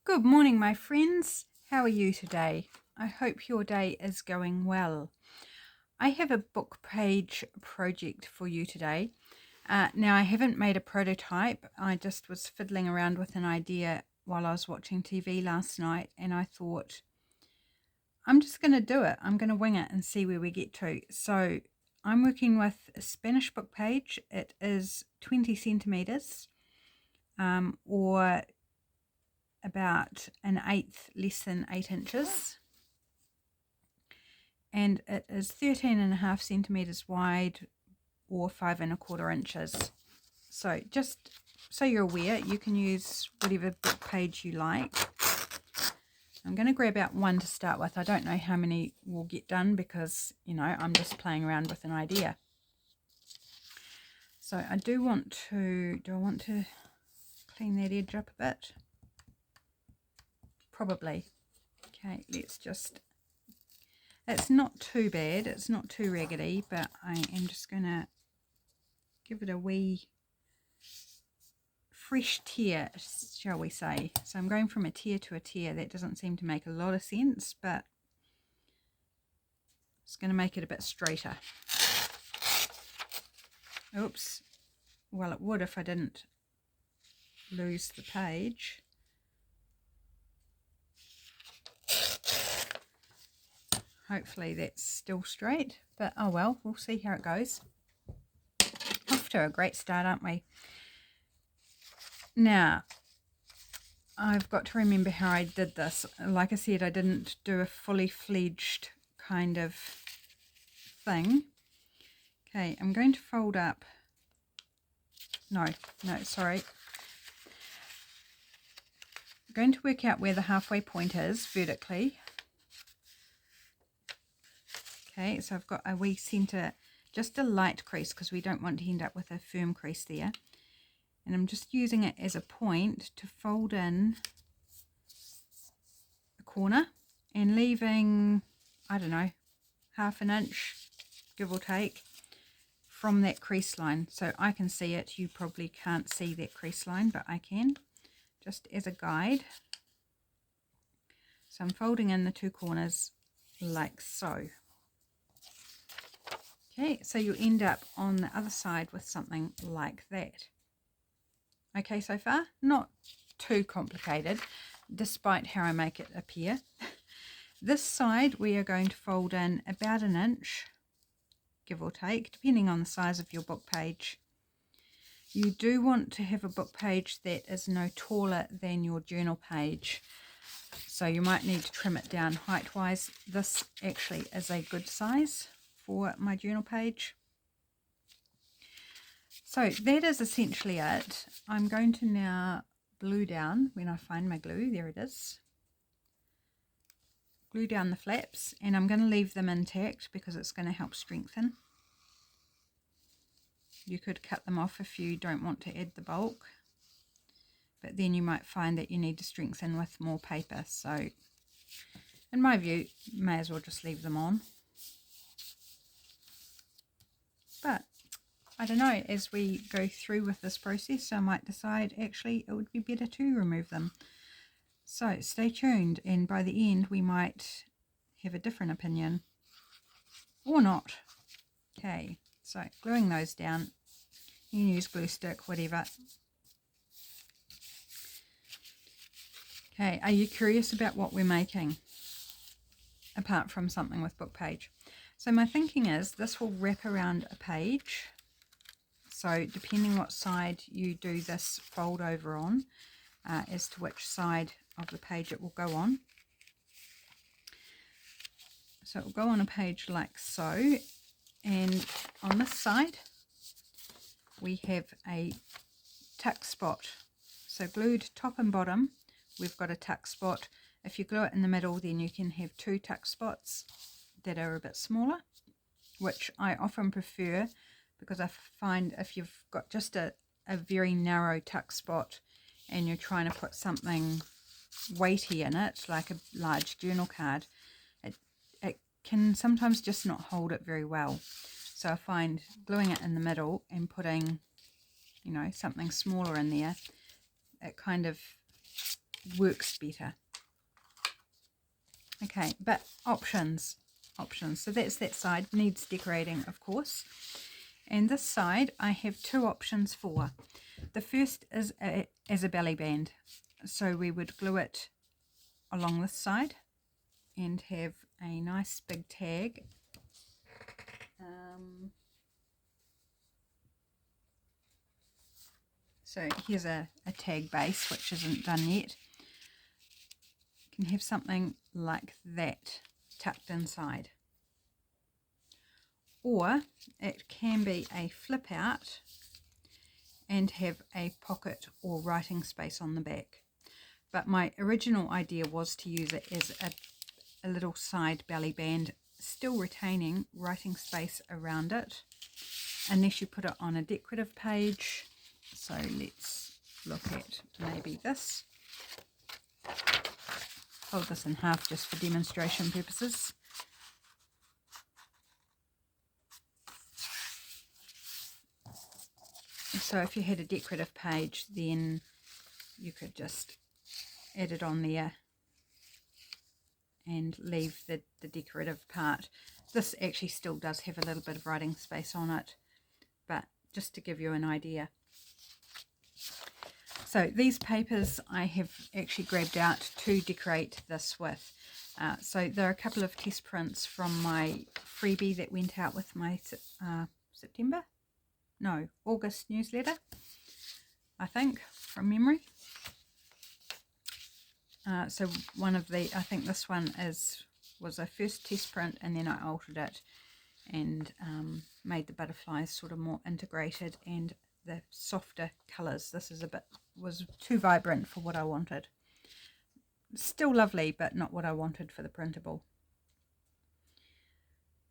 Good morning, my friends. How are you today? I hope your day is going well. I have a book page project for you today. Now, I haven't made a prototype. I just was fiddling around with an idea while I was watching TV last night, and I thought, I'm just going to do it. I'm going to wing it and see where we get to. So I'm working with a Spanish book page. It is 20 centimeters or about an eighth, less than 8 inches, and it is 13.5 centimeters wide or 5.25 inches. So just so you're aware, you can use whatever book page you like. I'm going to grab out one to start with. I don't know how many will get done because, you know, I'm just playing around with an idea. So I do I want to clean that edge up a bit? Probably. Okay, let's just, it's not too bad, it's not too raggedy, but I am just going to give it a wee fresh tear, shall we say. So I'm going from a tear to a tear. That doesn't seem to make a lot of sense, but it's going to make it a bit straighter. Oops. Well, it would if I didn't lose the page. Hopefully that's still straight, but oh well, we'll see how it goes. Off to a great start, aren't we? Now, I've got to remember how I did this. Like I said, I didn't do a fully fledged kind of thing. Okay, I'm going to fold up. No, sorry. I'm going to work out where the halfway point is vertically. Okay, so I've got a wee centre, just a light crease because we don't want to end up with a firm crease there. And I'm just using it as a point to fold in a corner and leaving, I don't know, 1/2 inch, give or take, from that crease line. So I can see it. You probably can't see that crease line, but I can, just as a guide. So I'm folding in the 2 corners like so. Okay, so you end up on the other side with something like that. Okay, so far, not too complicated, despite how I make it appear. This side we are going to fold in about 1 inch, give or take, depending on the size of your book page. You do want to have a book page that is no taller than your journal page, so you might need to trim it down height-wise. This actually is a good size for my journal page. So that is essentially it. I'm going to now glue down, when I find my glue, there it is. Glue down the flaps, and I'm going to leave them intact because it's going to help strengthen. You could cut them off if you don't want to add the bulk, but then you might find that you need to strengthen with more paper. So in my view, you may as well just leave them on. But I don't know, as we go through with this process, I might decide actually it would be better to remove them. So stay tuned, and by the end we might have a different opinion or not. Okay, so gluing those down. You can use glue stick, whatever. Okay, are you curious about what we're making apart from something with book page? So my thinking is this will wrap around a page. So depending what side you do this fold over on, as to which side of the page it will go on. So it will go on a page like so, and on this side we have a tuck spot. So glued top and bottom, we've got a tuck spot. If you glue it in the middle, then you can have 2 tuck spots that are a bit smaller, which I often prefer, because I find if you've got just a very narrow tuck spot and you're trying to put something weighty in it, like a large journal card, it can sometimes just not hold it very well. So I find gluing it in the middle and putting, you know, something smaller in there, it kind of works better. Okay, but options. So that's that side, needs decorating of course. And this side I have two options for. The first is as a belly band. So we would glue it along this side and have a nice big tag. So here's a tag base which isn't done yet. You can have something like that tucked inside. Or it can be a flip out and have a pocket or writing space on the back. But my original idea was to use it as a little side belly band, still retaining writing space around it, unless you put it on a decorative page. So let's look at maybe this. Hold this in half just for demonstration purposes. So if you had a decorative page, then you could just add it on there and leave the decorative part. This actually still does have a little bit of writing space on it, but just to give you an idea. So these papers I have actually grabbed out to decorate this with. So there are a couple of test prints from my freebie that went out with my August newsletter, I think, from memory. So one of the, I think this one was a first test print, and then I altered it and made the butterflies sort of more integrated and the softer colours. This is was too vibrant for what I wanted. Still lovely, but not what I wanted for the printable.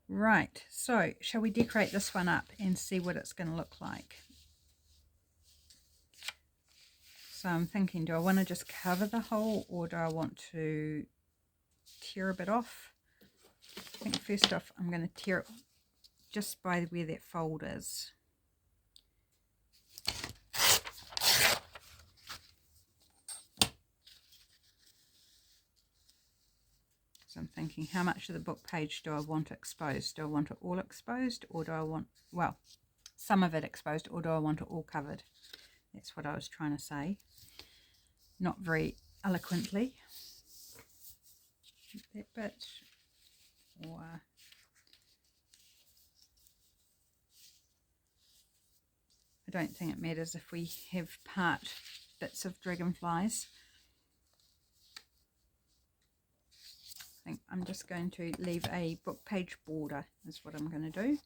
Right, so shall we decorate this one up and see what it's going to look like? So I'm thinking, do I want to just cover the hole, or do I want to tear a bit off? I think first off I'm going to tear it just by where that fold is. So I'm thinking, how much of the book page do I want exposed? Do I want it all exposed, or do I want, well, some of it exposed, or do I want it all covered? That's what I was trying to say. Not very eloquently. That bit, or I don't think it matters if we have part bits of dragonflies. I think I'm just going to leave a book page border is what I'm going to do.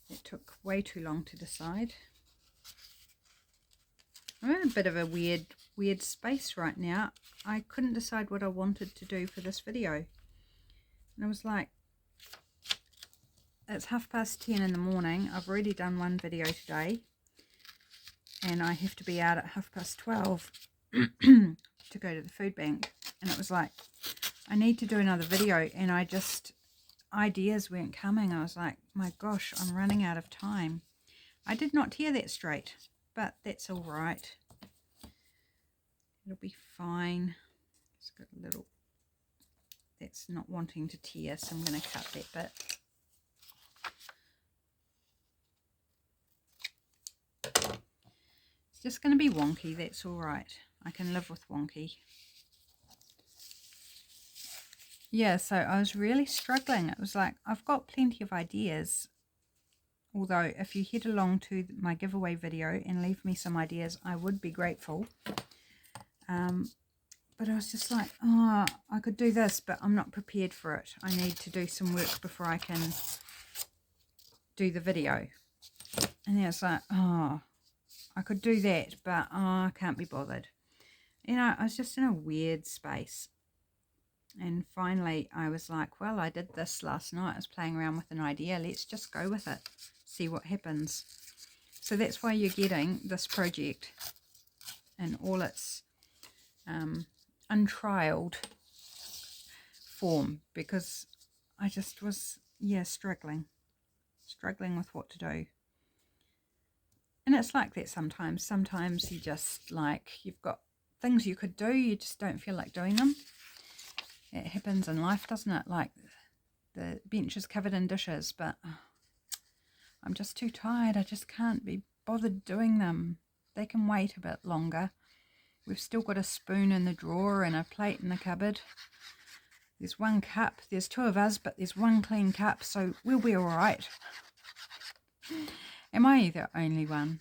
It took way too long to decide. I'm in a bit of a weird space right now. I couldn't decide what I wanted to do for this video. And I was like, it's 10:30 in the morning. I've already done one video today. And I have to be out at 12:30 to go to the food bank. And it was like, I need to do another video. And ideas weren't coming. I was like, my gosh, I'm running out of time. I did not tear that straight, but that's all right. It'll be fine. It's got a little, that's not wanting to tear, so I'm going to cut that bit. It's just going to be wonky, that's all right. I can live with wonky. Yeah, so I was really struggling. It was like, I've got plenty of ideas. Although, if you head along to my giveaway video and leave me some ideas, I would be grateful. But I was just like, oh, I could do this, but I'm not prepared for it. I need to do some work before I can do the video. And then it's like, oh, I could do that, but oh, I can't be bothered. You know, I was just in a weird space. And finally, I was like, well, I did this last night. I was playing around with an idea. Let's just go with it. See what happens. So that's why you're getting this project in all its untrialed form, because I just was, struggling with what to do. And it's like that sometimes. Sometimes you just like, you've got things you could do, you just don't feel like doing them. It happens in life, doesn't it? Like the bench is covered in dishes, but I'm just too tired. I just can't be bothered doing them. They can wait a bit longer. We've still got a spoon in the drawer and a plate in the cupboard. There's one cup. There's two of us, but there's one clean cup, so we'll be all right. Am I the only one?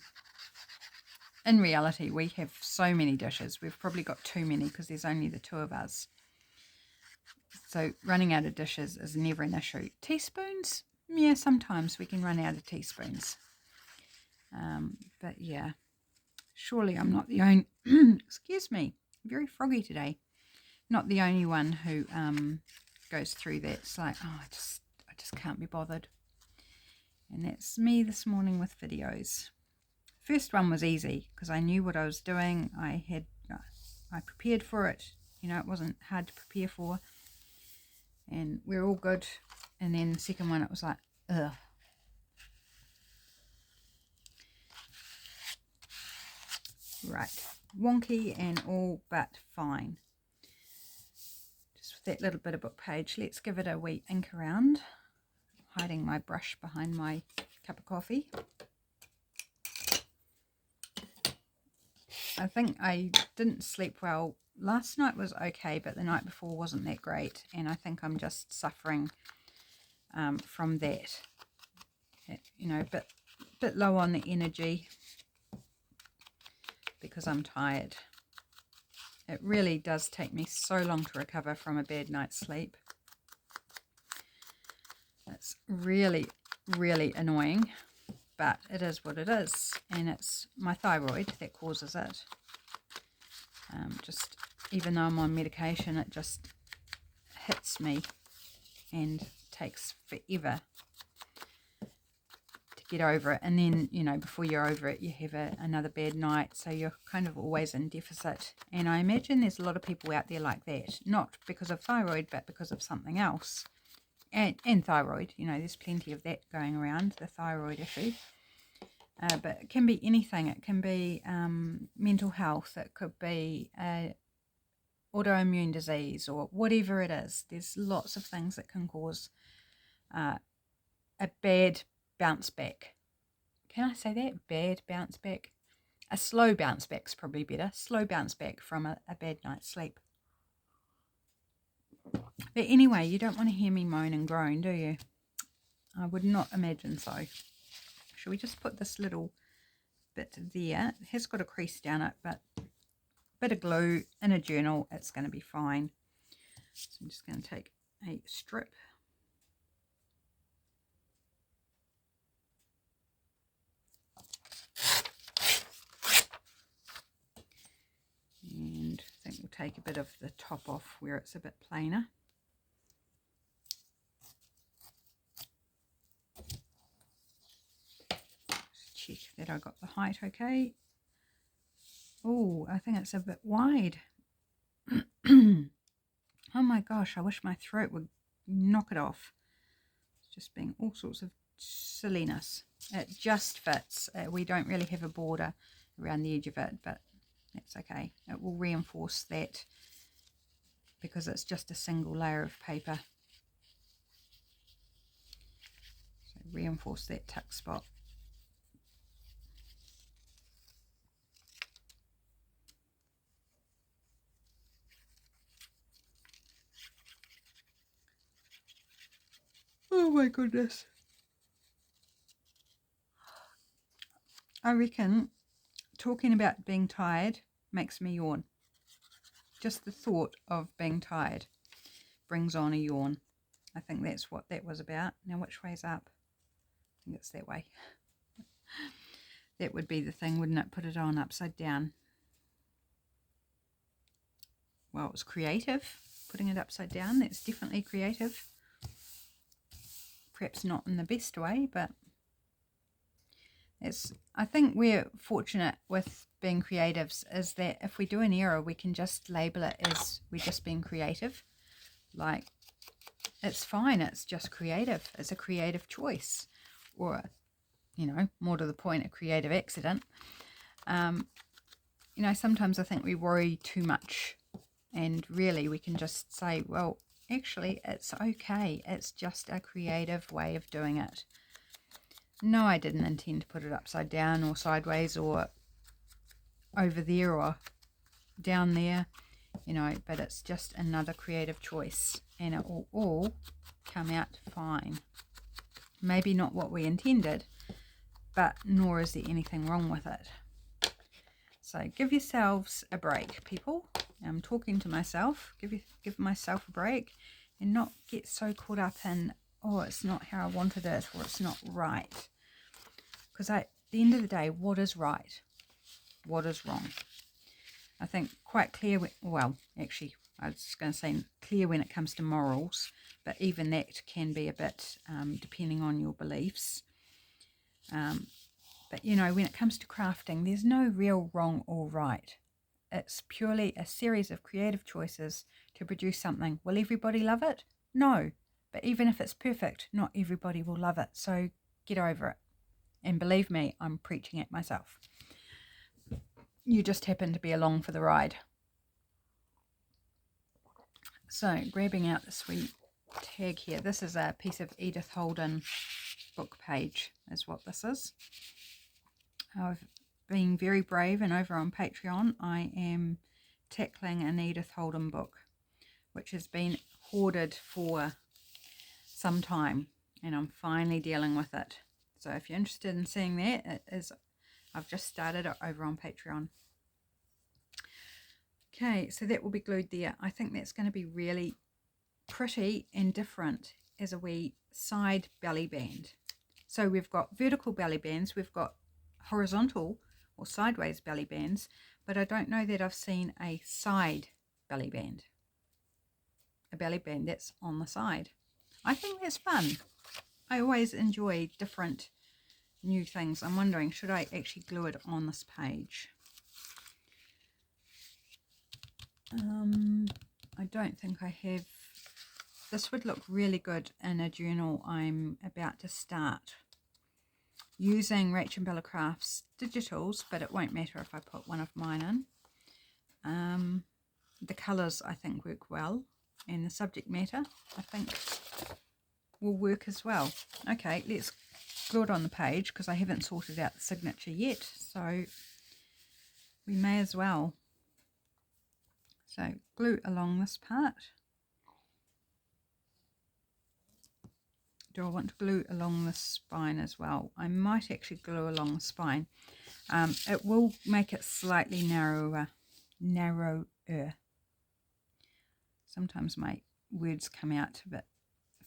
In reality, we have so many dishes. We've probably got too many because there's only the two of us. So running out of dishes is never an issue. Teaspoons? Yeah, sometimes we can run out of teaspoons. But yeah, surely I'm not the only... Excuse me, I'm very froggy today. Not the only one who goes through that. It's like, oh, I just can't be bothered. And that's me this morning with videos. First one was easy because I knew what I was doing. I prepared for it. You know, it wasn't hard to prepare for. And we're all good. And then the second one, it was like, ugh. Right. Wonky and all, but fine. Just with that little bit of book page, let's give it a wee ink around. I'm hiding my brush behind my cup of coffee. I think I didn't sleep well. Last night was okay, but the night before wasn't that great. And I think I'm just suffering from that. You know, bit low on the energy because I'm tired. It really does take me so long to recover from a bad night's sleep. It's really, really annoying. But it is what it is, and it's my thyroid that causes it. Just even though I'm on medication, it just hits me and takes forever to get over it. And then, you know, before you're over it, you have another bad night, so you're kind of always in deficit. And I imagine there's a lot of people out there like that, not because of thyroid, but because of something else. And thyroid, you know, there's plenty of that going around, the thyroid issue. But it can be anything. It can be mental health. It could be autoimmune disease or whatever it is. There's lots of things that can cause a bad bounce back. Can I say that? Bad bounce back? A slow bounce back's probably better. Slow bounce back from a bad night's sleep. But anyway, you don't want to hear me moan and groan, do you? I would not imagine so. Shall we just put this little bit there? It has got a crease down it, but a bit of glue in a journal, it's going to be fine. So I'm just going to take a strip. And I think we'll take a bit of the top off where it's a bit plainer. Just check that I got the height okay. Oh, I think it's a bit wide. Oh my gosh, I wish my throat would knock it off. It's just being all sorts of silliness. It just fits. We don't really have a border around the edge of it, but that's okay. It will reinforce that because it's just a single layer of paper. So reinforce that tuck spot. Oh my goodness. I reckon talking about being tired makes me yawn. Just the thought of being tired brings on a yawn. I think that's what that was about. Now which way's up? I think it's that way. That would be the thing, wouldn't it? Put it on upside down. Well, it was creative. Putting it upside down, that's definitely creative. Perhaps not in the best way, but I think we're fortunate with being creatives is that if we do an error, we can just label it as we're just being creative. Like, it's fine, it's just creative. It's a creative choice. Or, you know, more to the point, a creative accident. you know, sometimes I think we worry too much, and really we can just say, well, actually, it's okay. It's just a creative way of doing it. No, I didn't intend to put it upside down or sideways or over there or down there, you know, but it's just another creative choice, and it will all come out fine. Maybe not what we intended, but nor is there anything wrong with it. So give yourselves a break, people. I'm talking to myself. Give myself a break and not get so caught up in, oh, it's not how I wanted it, or it's not right. Because at the end of the day, what is right? What is wrong? I think quite clear, well, actually, I was going to say clear when it comes to morals, but even that can be a bit depending on your beliefs. But, you know, when it comes to crafting, there's no real wrong or right. It's purely a series of creative choices to produce something. Will everybody love it? No. But even if it's perfect, not everybody will love it. So get over it. And believe me, I'm preaching it myself. You just happen to be along for the ride. So grabbing out the sweet tag here. This is a piece of Edith Holden book page is what this is. I've been very brave, and over on Patreon I am tackling an Edith Holden book which has been hoarded for some time, and I'm finally dealing with it. So if you're interested in seeing that, I've just started it over on Patreon. Okay, so that will be glued there. I think that's going to be really pretty and different as a wee side belly band. So we've got vertical belly bands, we've got horizontal or sideways belly bands, but I don't know that I've seen a side belly band. A belly band that's on the side. I think that's fun. I always enjoy different new things. I'm wondering, should I actually glue it on this page? I don't think I have. This would look really good in a journal I'm about to start using RachandBella Crafts digitals, but it won't matter if I put one of mine in. The colours I think work well, and the subject matter I think will work as well. Okay, let's glue it on the page because I haven't sorted out the signature yet, so we may as well. So glue along this part. Do I want to glue along the spine as well? I might actually glue along the spine. It will make it slightly narrower. Sometimes my words come out a bit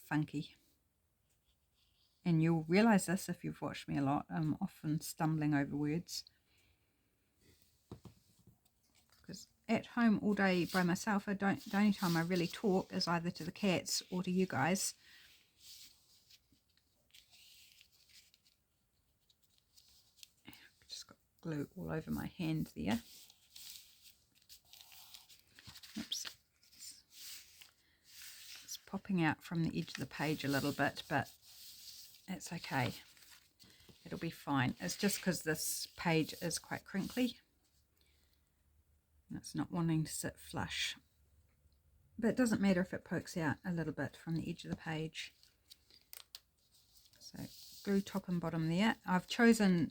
funky. And you'll realise this if you've watched me a lot. I'm often stumbling over words. Because at home all day by myself, the only time I really talk is either to the cats or to you guys. Just got glue all over my hand there. Oops. It's popping out from the edge of the page a little bit, but it's okay. It'll be fine. It's just because this page is quite crinkly. And it's not wanting to sit flush. But it doesn't matter if it pokes out a little bit from the edge of the page. So glue top and bottom there. I've chosen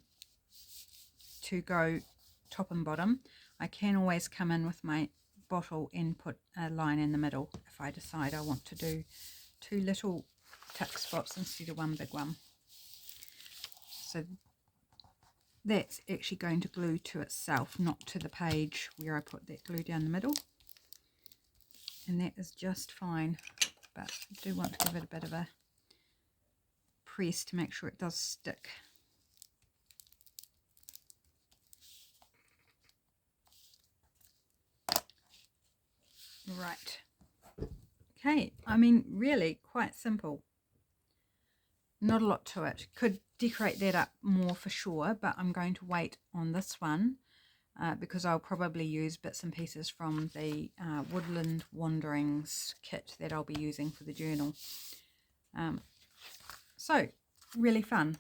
to go top and bottom. I can always come in with my bottle and put a line in the middle if I decide I want to do two little tuck spots instead of one big one. So that's actually going to glue to itself, not to the page where I put that glue down the middle. And that is just fine, but I do want to give it a bit of a press to make sure it does stick. Right. Okay, I mean, really quite simple. Not a lot to it. Could decorate that up more for sure, but I'm going to wait on this one because I'll probably use bits and pieces from the Woodland Wanderings kit that I'll be using for the journal. So, really fun.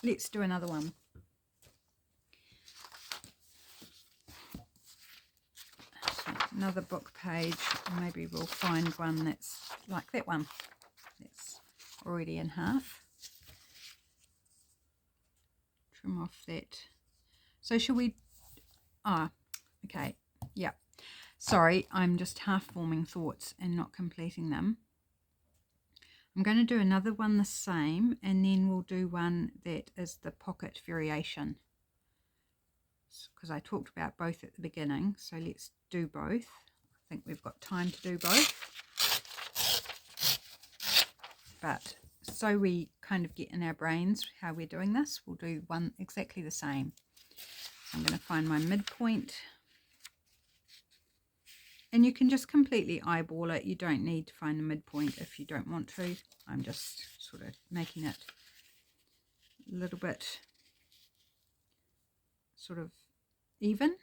Let's do another one. another book page. Maybe we'll find one that's like that one. That's already in half. Trim off that. So shall we... Ah, okay. Yeah. Sorry, I'm just half forming thoughts and not completing them. I'm going to do another one the same, and then we'll do one that is the pocket variation, because I talked about both at the beginning. So let's do both. I think we've got time to do both. But so we kind of get in our brains how we're doing this, we'll do one exactly the same. I'm going to find my midpoint. And you can just completely eyeball it. You don't need to find the midpoint if you don't want to. I'm just sort of making it a little bit sort of even.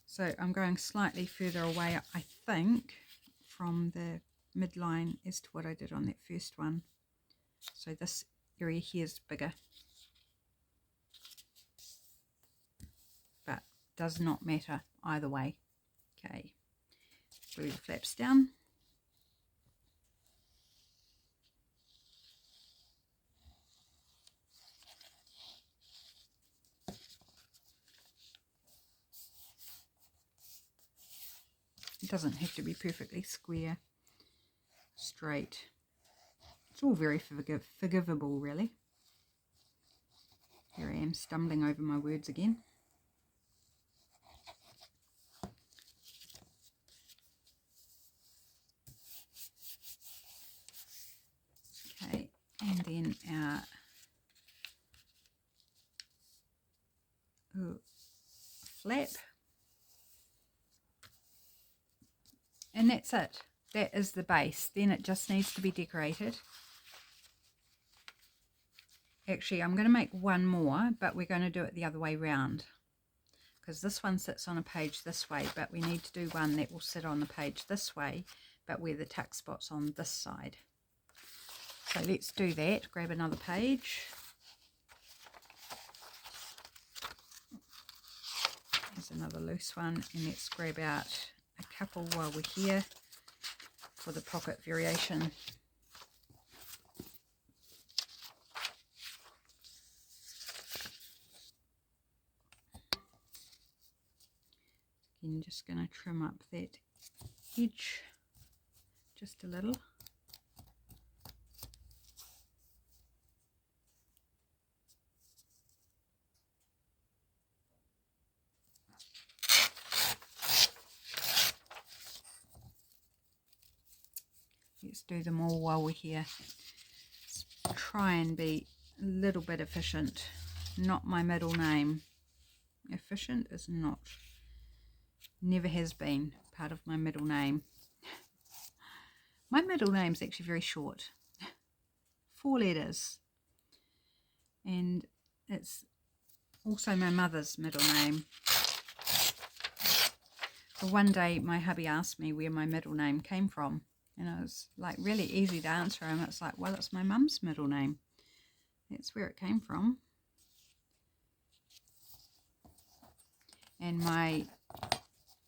So I'm going slightly further away, I think, from the midline as to what I did on that first one. So this area here is bigger. But does not matter either way. Okay, glue the flaps down. It doesn't have to be perfectly square, straight. It's all very forgivable, really. Here I am stumbling over my words again. Okay, and then our flap. And that's it. That is the base. Then it just needs to be decorated. Actually, I'm going to make one more, but we're going to do it the other way round, because this one sits on a page this way, but we need to do one that will sit on the page this way, but where the tuck spot's on this side. So let's do that. Grab another page. There's another loose one, and let's grab out a couple while we're here for the pocket variation. Again, just going to trim up that edge just a little. Let's do them all while we're here. Let's try and be a little bit efficient. Not my middle name. Efficient is not. Never has been part of my middle name. My middle name's actually very short. 4 letters. And it's also my mother's middle name. But one day my hubby asked me where my middle name came from. And it was like really easy to answer him. It's like, well, it's my mum's middle name. That's where it came from. And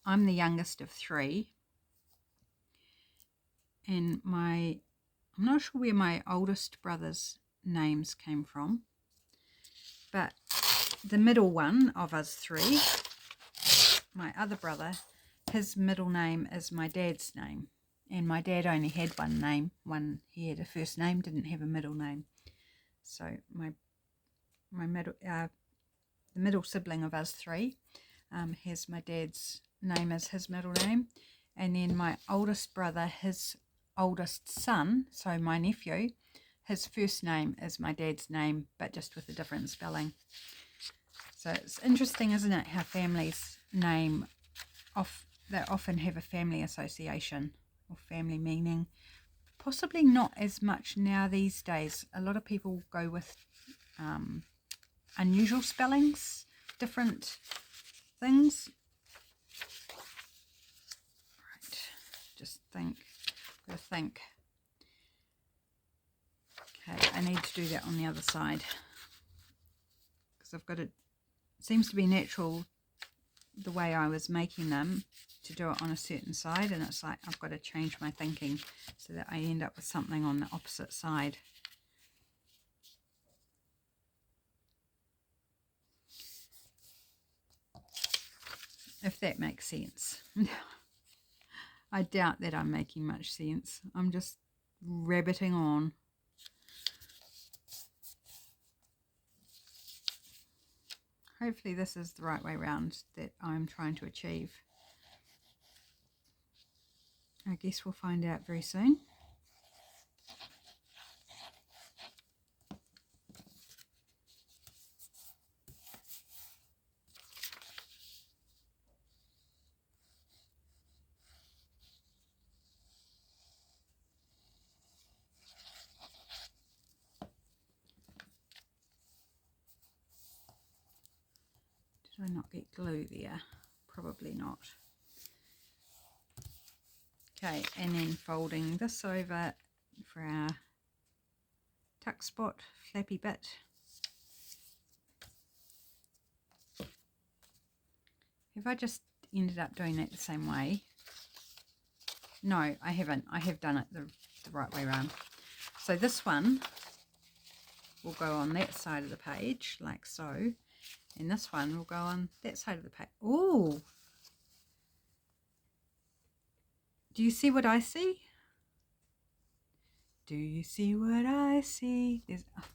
I'm the youngest of 3. And I'm not sure where my oldest brother's names came from. But the middle one of us 3, my other brother, his middle name is my dad's name. And my dad only had one name. He had a first name, didn't have a middle name. So the middle sibling of us 3 has my dad's name as his middle name. And then my oldest brother, his oldest son, so my nephew, his first name is my dad's name, but just with a different spelling. So it's interesting, isn't it, how families name they often have a family association or family meaning. Possibly not as much now these days. A lot of people go with unusual spellings, different things. Right, just think. Okay, I need to do that on the other side, because I've got it. Seems to be natural the way I was making them to do it on a certain side, and it's like I've got to change my thinking so that I end up with something on the opposite side. If that makes sense. I doubt that I'm making much sense. I'm just rabbiting on. Hopefully this is the right way around that I'm trying to achieve. I guess we'll find out very soon. Did I not get glue there? Probably not. Okay, and then folding this over for our tuck spot flappy bit. Have I just ended up doing that the same way? No, I haven't. I have done it the right way around. So this one will go on that side of the page, like so. And this one will go on that side of the page. Oh! Do you see what I see? Do you see what I see?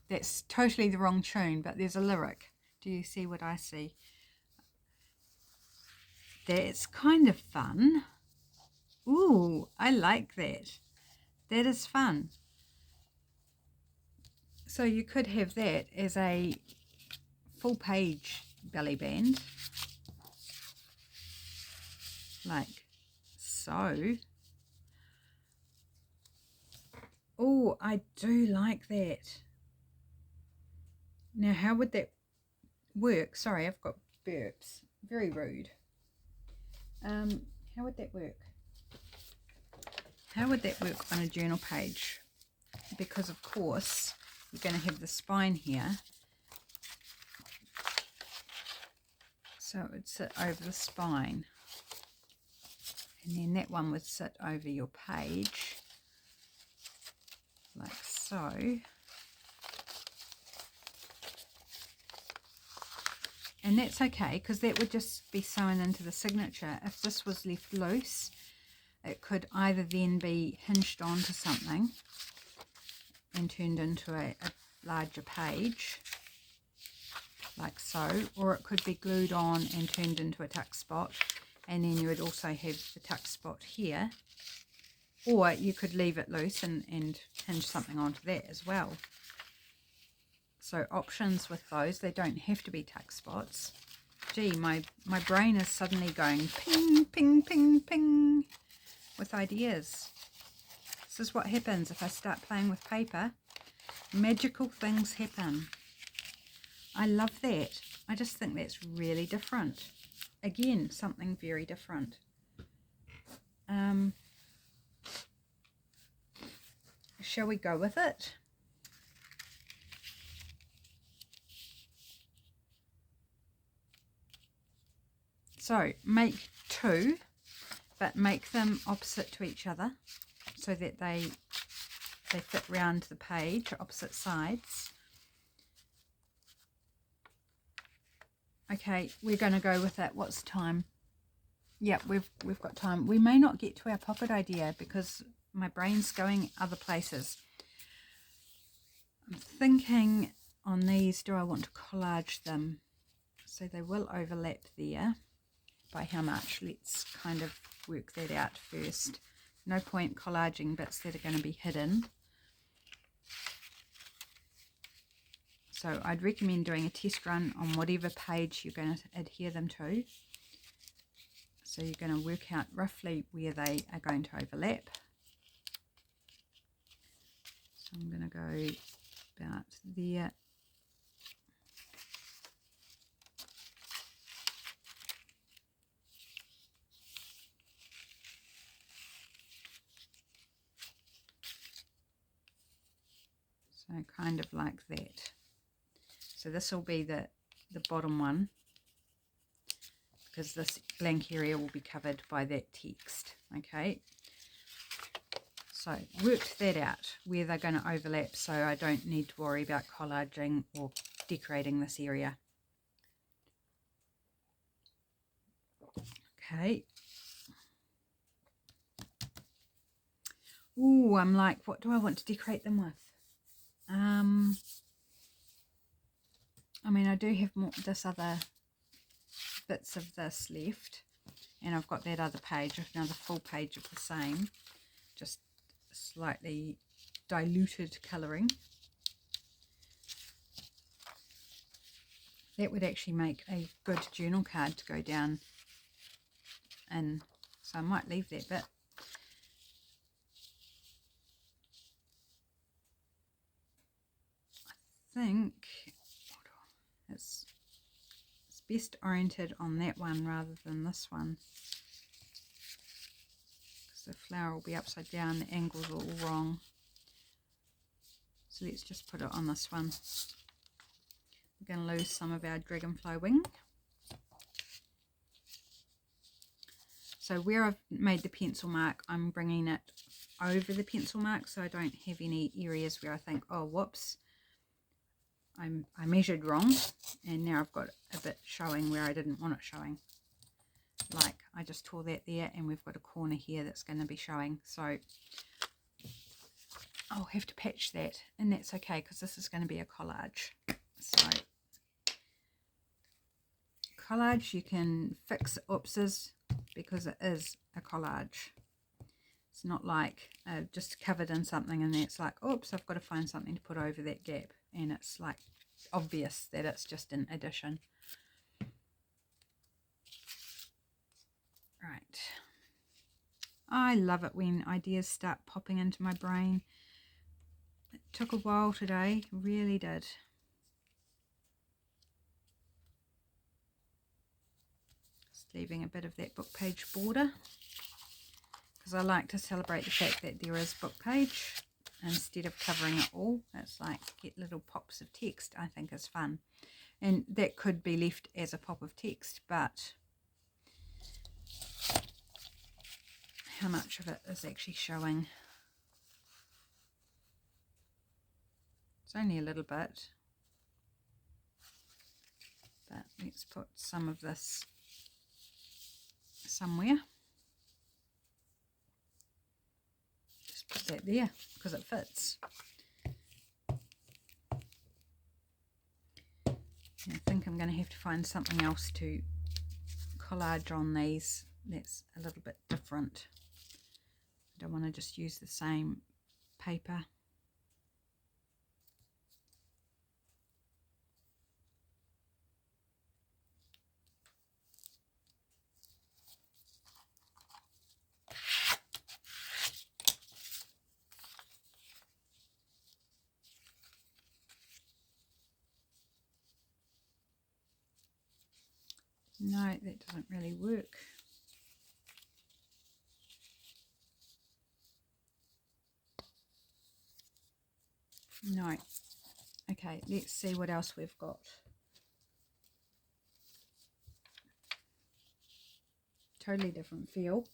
That's totally the wrong tune, but there's a lyric. Do you see what I see? That's kind of fun. Ooh, I like that. That is fun. So you could have that as a full page belly band, like so. Oh, I do like that. Now, how would that work? Sorry, I've got burps. Very rude. How would that work? How would that work on a journal page? Because, of course, you're going to have the spine here. So it would sit over the spine. And then that one would sit over your page, like so. And that's okay, because that would just be sewn into the signature. If this was left loose, it could either then be hinged onto something and turned into a larger page, like so, or it could be glued on and turned into a tuck spot, and then you would also have the tuck spot here, or you could leave it loose and hinge something onto that as well. So options with those, they don't have to be tuck spots. Gee, my brain is suddenly going ping, ping, ping, ping with ideas. This is what happens if I start playing with paper. Magical things happen. I love that. I just think that's really different. Again, something very different. Shall we go with it? So make two, but make them opposite to each other so that they fit round the page, opposite sides. Okay, we're going to go with that. What's the time? Yep, we've got time. We may not get to our pocket idea because my brain's going other places. I'm thinking on these, do I want to collage them? So they will overlap there. By how much? Let's kind of work that out first. No point collaging bits that are going to be hidden. So I'd recommend doing a test run on whatever page you're going to adhere them to. So you're going to work out roughly where they are going to overlap. So I'm going to go about there. So kind of like that. So this will be the bottom one, because this blank area will be covered by that text. Okay, so worked that out where they're going to overlap, so I don't need to worry about collaging or decorating this area. Okay. Ooh, I'm like, what do I want to decorate them with? I mean, I do have more this other bits of this left, and I've got that other page, another full page of the same, just slightly diluted colouring. That would actually make a good journal card to go down in, so I might leave that bit. I think it's best oriented on that one rather than this one, because the flower will be upside down, the angles are all wrong. So let's just put it on this one. We're going to lose some of our dragonfly wing. So where I've made the pencil mark, I'm bringing it over the pencil mark, so I don't have any areas where I think, oh whoops, I measured wrong, and now I've got a bit showing where I didn't want it showing. Like I just tore that there, and we've got a corner here that's going to be showing, so I'll have to patch that, and that's okay because this is going to be a collage. So collage, you can fix oopses because it is a collage. It's not like just covered in something and it's like, oops, I've got to find something to put over that gap, and it's like obvious that it's just an addition. Right. I love it when ideas start popping into my brain. It took a while today, really did. Just leaving a bit of that book page border, because I like to celebrate the fact that there is book page instead of covering it all. It's like get little pops of text, I think is fun. And that could be left as a pop of text, but how much of it is actually showing? It's only a little bit, but let's put some of this somewhere. Just put that there because it fits. And I think I'm going to have to find something else to collage on these that's a little bit different. I don't want to just use the same paper. No, that doesn't really work. No. Okay, let's see what else we've got. Totally different feel.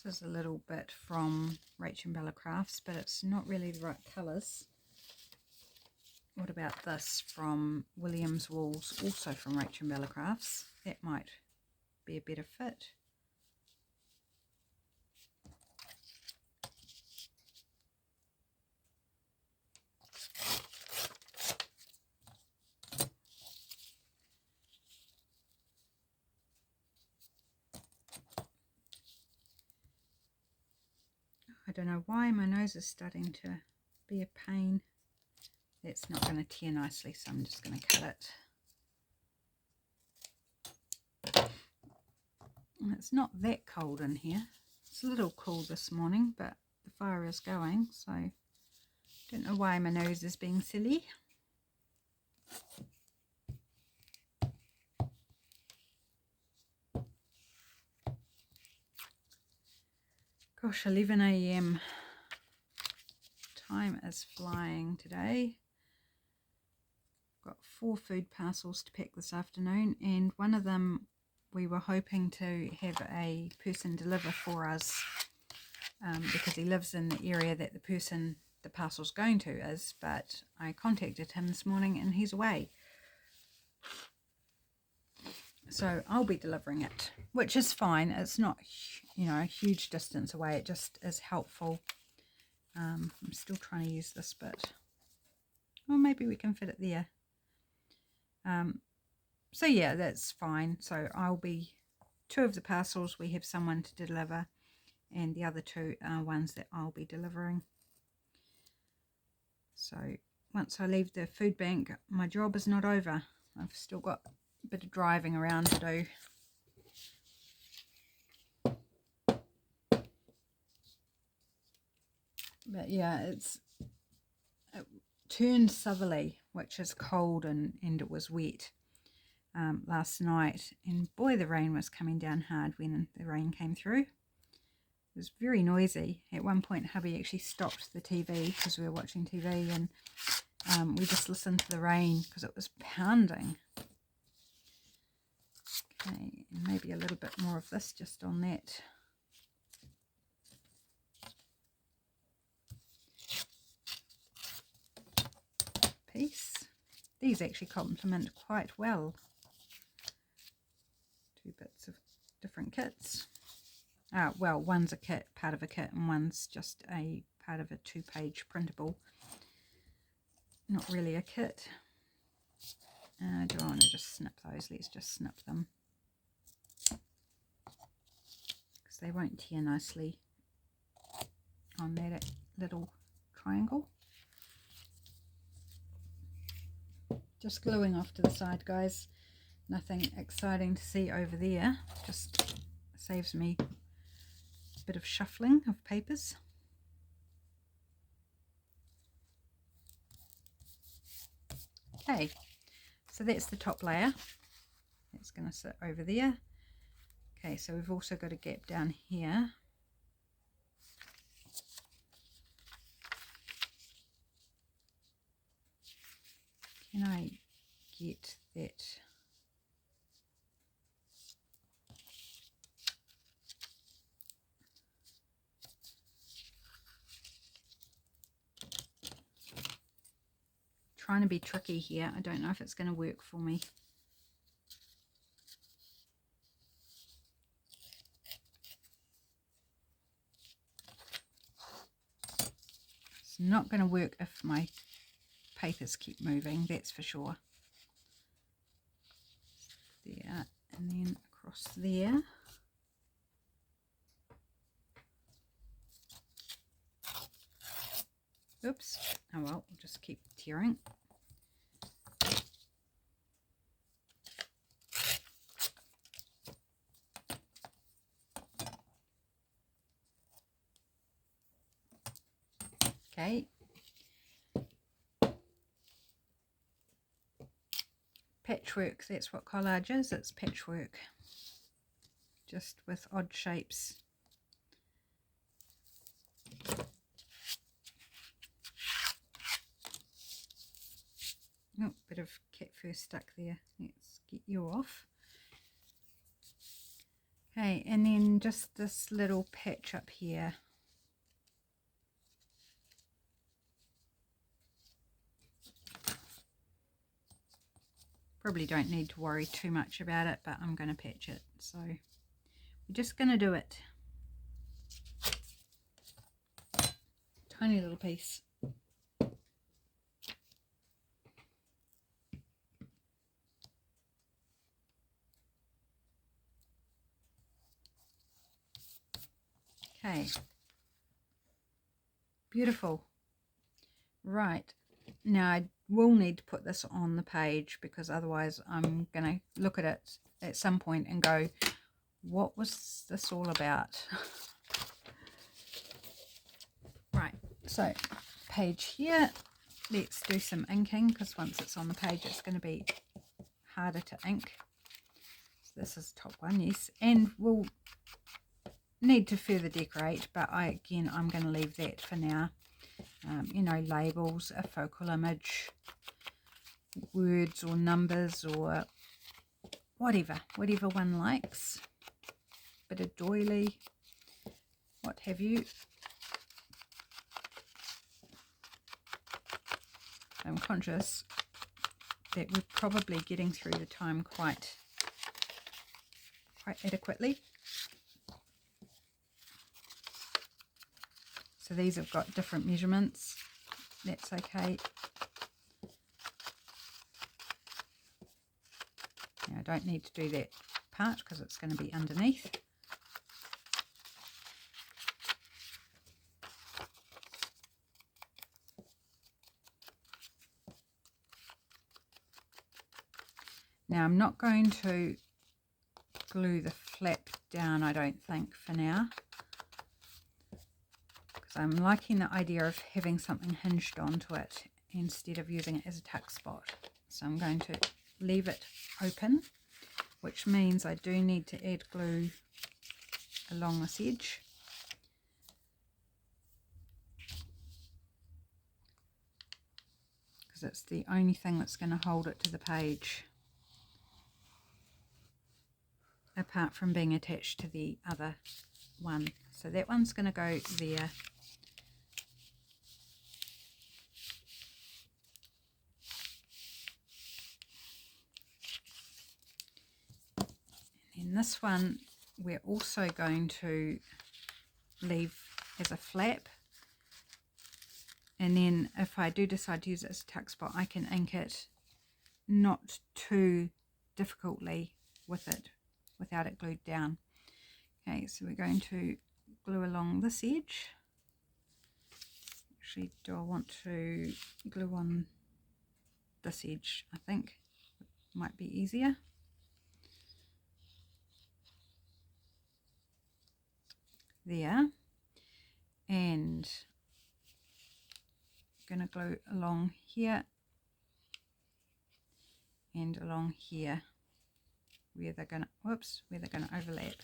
This is a little bit from RachandBella Crafts, but it's not really the right colours. What about this from Williams Wools, also from RachandBella Crafts? That might be a better fit. I don't know why my nose is starting to be a pain. That's not going to tear nicely, so I'm just going to cut it. And it's not that cold in here. It's a little cool this morning, but the fire is going, so I don't know why my nose is being silly. Gosh, 11 a.m. Time is flying today. Got 4 food parcels to pack this afternoon, and one of them we were hoping to have a person deliver for us because he lives in the area that the person the parcel's going to is, but I contacted him this morning and he's away. So I'll be delivering it, which is fine. It's not, you know, a huge distance away. It just is helpful. I'm still trying to use this bit. Well, maybe we can fit it there. So yeah, that's fine. So I'll be 2 of the parcels we have someone to deliver, and the other 2 are ones that I'll be delivering. So once I leave the food bank, my job is not over. I've still got a bit of driving around to do. But yeah, it turned southerly, which is cold, and it was wet last night, and boy, the rain was coming down hard when the rain came through. It was very noisy. At one point hubby actually stopped the TV because we were watching TV, and we just listened to the rain because it was pounding. Okay, and maybe a little bit more of this just on that. Piece. These actually complement quite well. 2 bits of different kits. Well, one's a kit, part of a kit, and one's just a part of a 2-page printable. Not really a kit. Do I want to just snip those? Let's just snip them, because they won't tear nicely on that little triangle. Just gluing off to the side, guys. Nothing exciting to see over there. Just saves me a bit of shuffling of papers. Okay, so that's the top layer. It's going to sit over there. Okay, so we've also got a gap down here. Can I get that? Trying to be tricky here. I don't know if it's going to work for me. It's not going to work if my papers keep moving, that's for sure. There, and then across there. Oops. Oh well, we'll just keep tearing. Okay. Patchwork, that's what collage is. It's patchwork, just with odd shapes. Oh, bit of cat fur stuck there. Let's get you off. Okay, and then just this little patch up here. Probably don't need to worry too much about it, but I'm going to patch it. So we're just going to do it. Tiny little piece. Okay. Beautiful. Right. Now I will need to put this on the page, because otherwise I'm going to look at it at some point and go, what was this all about? Right, so page here. Let's do some inking, because once it's on the page it's going to be harder to ink. So this is top one, yes. And we'll need to further decorate, but I'm going to leave that for now. You know, labels, a focal image, words or numbers or whatever one likes. Bit of doily, what have you. I'm conscious that we're probably getting through the time quite adequately. So these have got different measurements. That's okay. Now, I don't need to do that part because it's going to be underneath. Now I'm not going to glue the flap down, I don't think, for now, because I'm liking the idea of having something hinged onto it instead of using it as a tuck spot. So I'm going to leave it open, which means I do need to add glue along this edge. Because it's the only thing that's going to hold it to the page, apart from being attached to the other one. So that one's going to go there. And this one we're also going to leave as a flap. And then if I do decide to use it as a tuck spot, I can ink it not too difficultly with it, without it glued down. Okay, so we're going to glue along this edge. Actually, do I want to glue on this edge? I think it might be easier. There. And I'm going to glue along here and along here where they're going to, where they're going to overlap.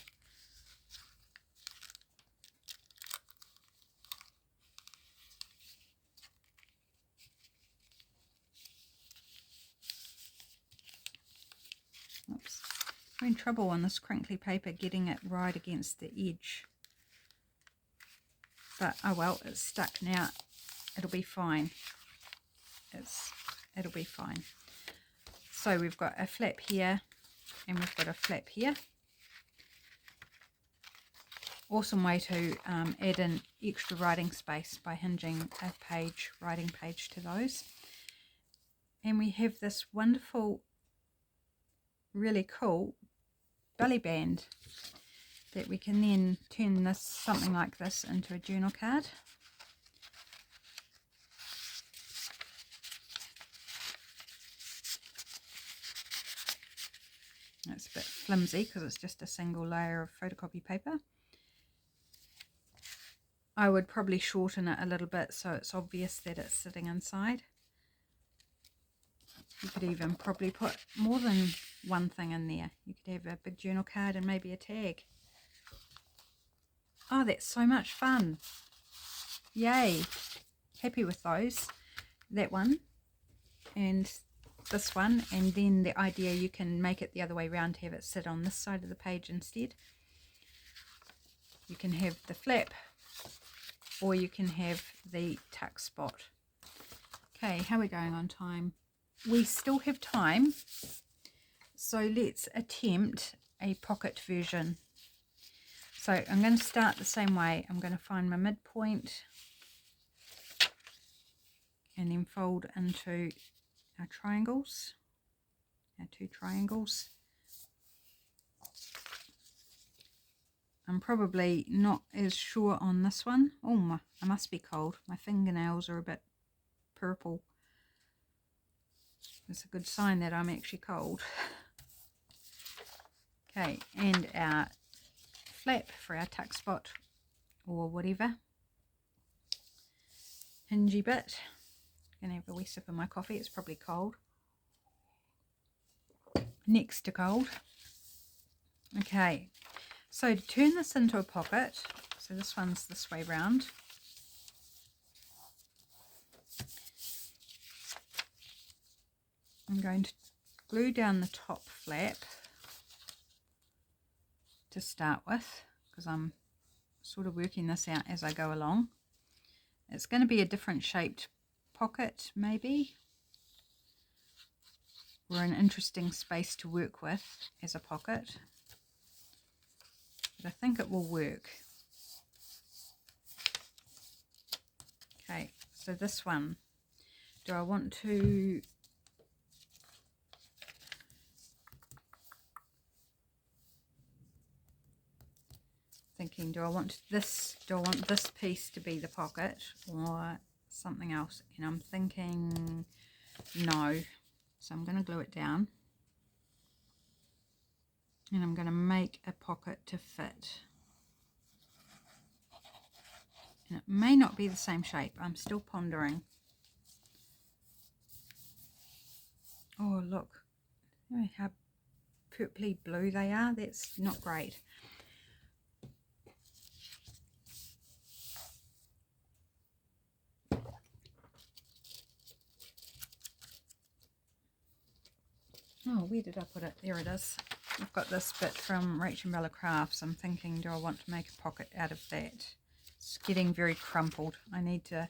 Oops, I'm in trouble on this crinkly paper getting it right against the edge. But oh well, it's stuck now. It'll be fine. It'll be fine. So we've got a flap here and we've got a flap here. Awesome way to add in extra writing space by hinging a page, writing page to those. And we have this wonderful, really cool belly band that we can then turn this, something like this, into a journal card. It's a bit flimsy because it's just a single layer of photocopy paper. I would probably shorten it a little bit so it's obvious that it's sitting inside. You could even probably put more than one thing in there. You could have a big journal card and maybe a tag. Oh, that's so much fun. Yay. Happy with those. That one and this one, and then the idea you can make it the other way around to have it sit on this side of the page instead. You can have the flap or you can have the tuck spot. Okay, how are we going on time? We still have time, so let's attempt a pocket version. So I'm going to start the same way. I'm going to find my midpoint and then fold into our triangles, our two triangles. I'm probably not as sure on this one. Oh, I must be cold. My fingernails are a bit purple. It's a good sign that I'm actually cold. Okay, and our flap for our tuck spot or whatever. Hingy bit. I'm going to have a wee sip of my coffee. It's probably cold. Next to cold. Okay, So to turn this into a pocket, so this one's this way round, I'm going to glue down the top flap to start with, because I'm sort of working this out as I go along. It's going to be a different shaped pocket maybe, or an interesting space to work with as a pocket, but I think it will work. Okay, so this one, do I want to do I want this piece to be the pocket or something else? And I'm thinking no, so I'm going to glue it down and I'm going to make a pocket to fit, and it may not be the same shape. I'm still pondering. Oh look, how purpley blue they are. That's not great. Oh, where did I put it? There it is. I've got this bit from RachandBella Crafts. I'm thinking, do I want to make a pocket out of that? It's getting very crumpled. I need to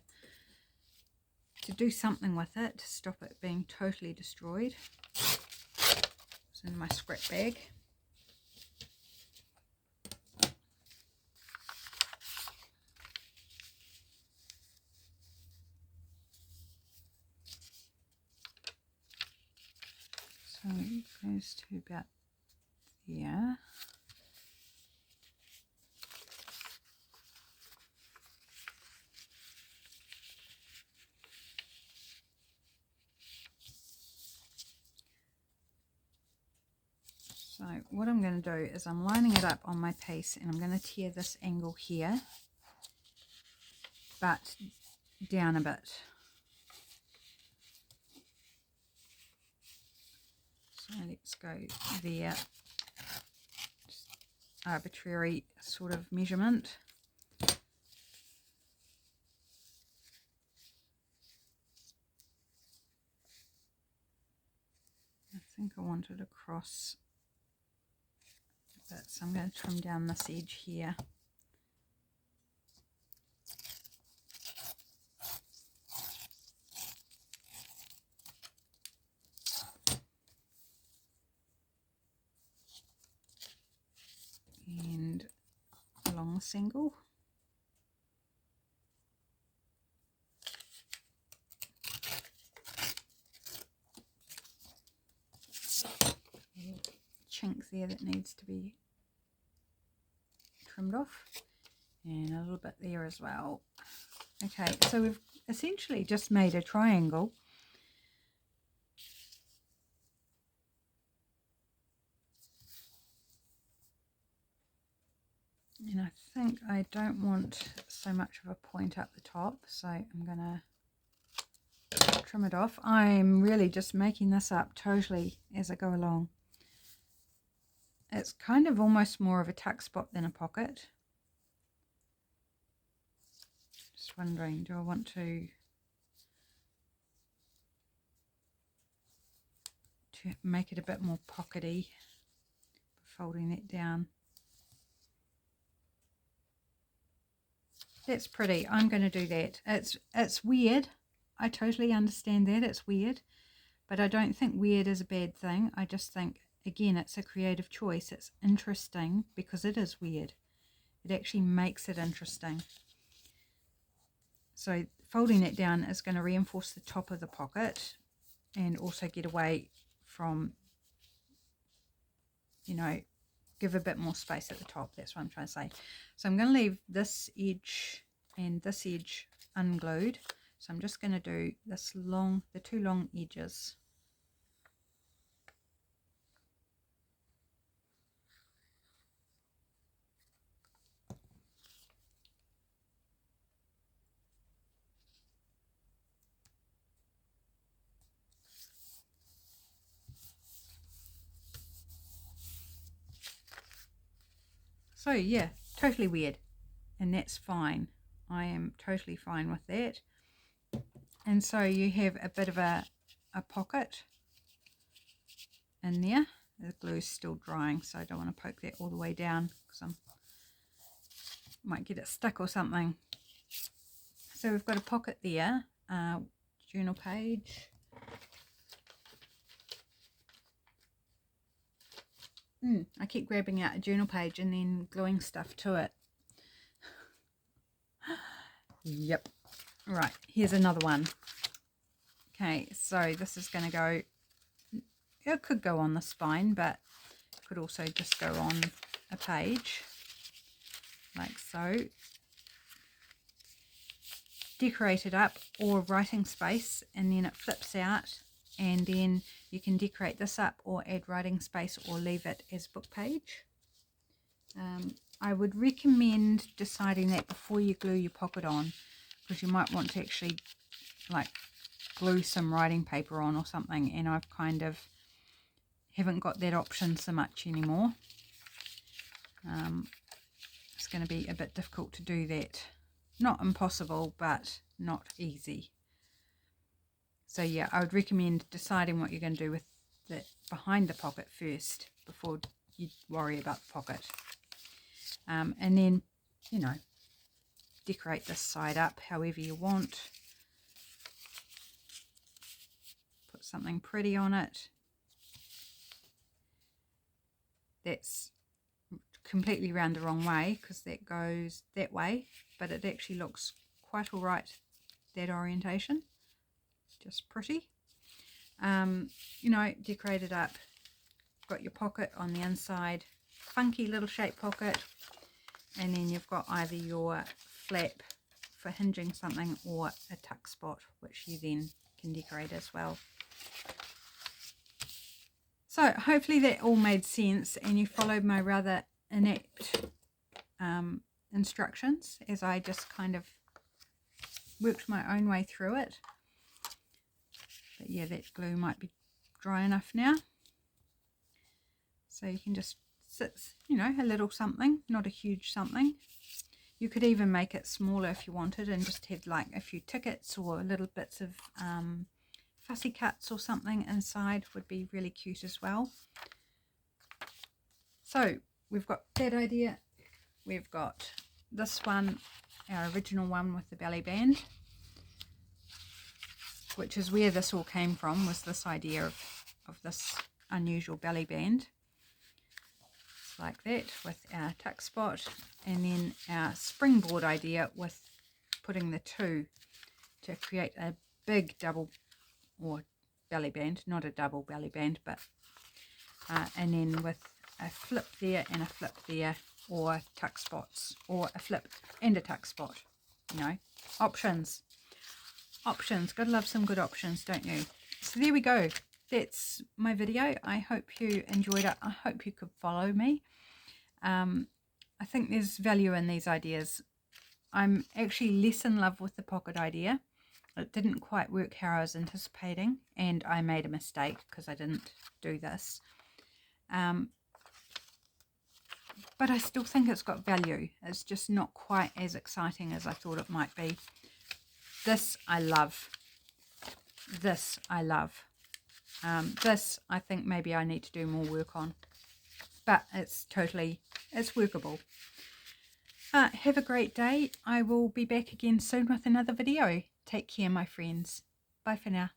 do something with it to stop it being totally destroyed. It's in my scrap bag. So it goes to about there. So what I'm going to do is I'm lining it up on my piece, and I'm going to tear this angle here, but down a bit. So let's go there. Just arbitrary sort of measurement. I think I want it across a bit, so I'm going to trim down this edge here. And along this angle. Chink there that needs to be trimmed off, and a little bit there as well. Okay, so we've essentially just made a triangle. And I think I don't want so much of a point up the top, so I'm going to trim it off. I'm really just making this up totally as I go along. It's kind of almost more of a tuck spot than a pocket. Just wondering, do I want to make it a bit more pockety, folding it down? That's pretty. I'm going to do that. It's weird. I totally understand that. It's weird. But I don't think weird is a bad thing. I just think, again, it's a creative choice. It's interesting because it is weird. It actually makes it interesting. So folding it down is going to reinforce the top of the pocket and also get away from, you know, give a bit more space at the top. That's what I'm trying to say. So I'm going to leave this edge and this edge unglued. So I'm just going to do this long, the two long edges. So yeah, totally weird, and that's fine. I am totally fine with that. And so you have a bit of a pocket in there. The glue's still drying, so I don't want to poke that all the way down because I might get it stuck or something. So we've got a pocket there, journal page. I keep grabbing out a journal page and then gluing stuff to it. Yep. Right, here's another one. Okay, so this is going to go, it could go on the spine, but it could also just go on a page, like so. Decorate it up, or writing space, and then it flips out, and then you can decorate this up or add writing space or leave it as book page. I would recommend deciding that before you glue your pocket on, because you might want to actually like glue some writing paper on or something, and I've kind of haven't got that option so much anymore. It's going to be a bit difficult to do that. Not impossible, but not easy. So yeah, I would recommend deciding what you're going to do with the behind the pocket first before you worry about the pocket. And then, you know, decorate this side up however you want. Put something pretty on it. That's completely round the wrong way because that goes that way, but it actually looks quite all right, that orientation. Just pretty. You know, decorate it up. Got your pocket on the inside, funky little shaped pocket, and then you've got either your flap for hinging something or a tuck spot, which you then can decorate as well. So hopefully that all made sense and you followed my rather inept instructions as I just kind of worked my own way through it. But yeah, that glue might be dry enough now. So you can just sit, you know, a little something, not a huge something. You could even make it smaller if you wanted and just have like a few tickets or little bits of fussy cuts or something inside, would be really cute as well. So we've got that idea. We've got this one, our original one with the belly band, which is where this all came from, was this idea of this unusual belly band. It's like that with our tuck spot, and then our springboard idea with putting the two to create a big double or belly band, not a double belly band, but and then with a flip there and a flip there, or tuck spots, or a flip and a tuck spot. You know, options, gotta love some good options, don't you? So there we go, that's my video. I hope you enjoyed it. I hope you could follow me. I think there's value in these ideas. I'm actually less in love with the pocket idea. It didn't quite work how I was anticipating, and I made a mistake because I didn't do this. But I still think it's got value. It's just not quite as exciting as I thought it might be. This I love. This I love. This I think maybe I need to do more work on. But it's workable. Have a great day. I will be back again soon with another video. Take care, my friends. Bye for now.